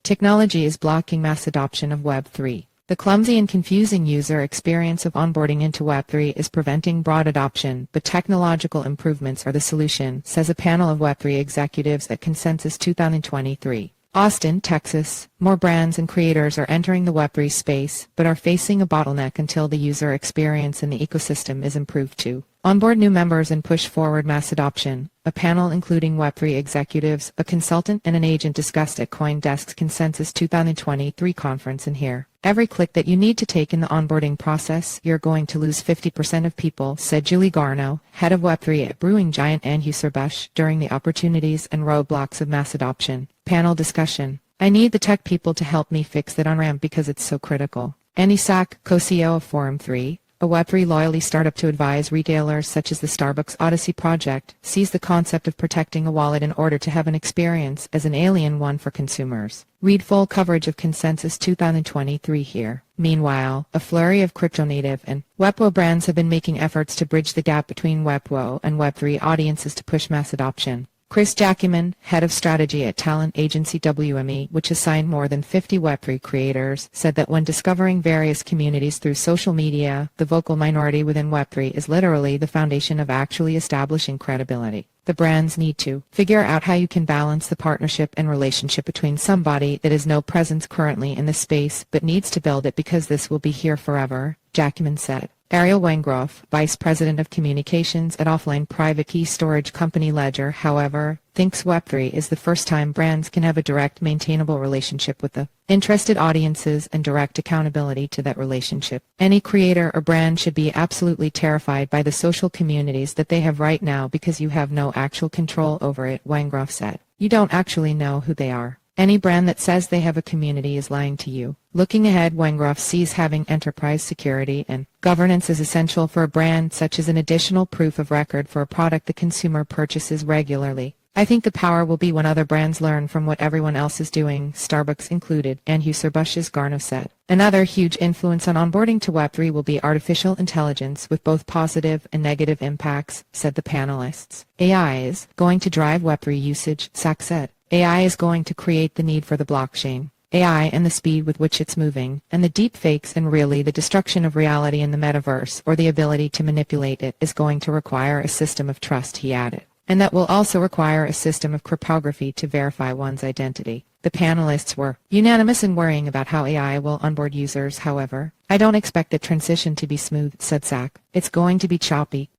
Technology is blocking mass adoption of Web3. The clumsy and confusing user experience of onboarding into Web3 is preventing broad adoption, but technological improvements are the solution, says a panel of Web3 executives at Consensus 2023. Austin, Texas. More brands and creators are entering the Web3 space, but are facing a bottleneck until the user experience in the ecosystem is improved to onboard new members and push forward mass adoption. A panel including Web3 executives, a consultant, and an agent discussed at CoinDesk's Consensus 2023 conference. And here, every click that you need to take in the onboarding process, you're going to lose 50% of people, said Julie Garneau, head of Web3 at brewing giant Anheuser-Busch, during the opportunities and roadblocks of mass adoption. Panel discussion. I need the tech people to help me fix that on-ramp because it's so critical. Andy Sack, co-CEO of Forum 3, a Web3 loyalty startup to advise retailers such as the Starbucks Odyssey project, sees the concept of protecting a wallet in order to have an experience as an alien one for consumers. Read full coverage of Consensus 2023 here. Meanwhile, a flurry of crypto-native and Web2 brands have been making efforts to bridge the gap between Web2 and Web3 audiences to push mass adoption. Chris Jackman, head of strategy at talent agency WME, which has signed more than 50 Web3 creators, said that when discovering various communities through social media, the vocal minority within Web3 is literally the foundation of actually establishing credibility. The brands need to figure out how you can balance the partnership and relationship between somebody that has no presence currently in the space but needs to build it because this will be here forever, Jackman said. Ariel Wengroff, vice president of communications at offline private key storage company Ledger, however, thinks Web3 is the first time brands can have a direct, maintainable relationship with the interested audiences and direct accountability to that relationship. Any creator or brand should be absolutely terrified by the social communities that they have right now because you have no actual control over it, Wengroff said. You don't actually know who they are. Any brand that says they have a community is lying to you. Looking ahead, Wengroff sees having enterprise security and governance as essential for a brand, such as an additional proof of record for a product the consumer purchases regularly. I think the power will be when other brands learn from what everyone else is doing, Starbucks included, Anheuser-Busch's Garneau said. Another huge influence on onboarding to Web3 will be artificial intelligence with both positive and negative impacts, said the panelists. AI is going to drive Web3 usage, Sack said. AI is going to create the need for the blockchain. AI and the speed with which it's moving, and the deep fakes and really the destruction of reality in the metaverse or the ability to manipulate it is going to require a system of trust, he added. And that will also require a system of cryptography to verify one's identity. The panelists were unanimous in worrying about how AI will onboard users, however. I don't expect the transition to be smooth, said Sack. It's going to be choppy,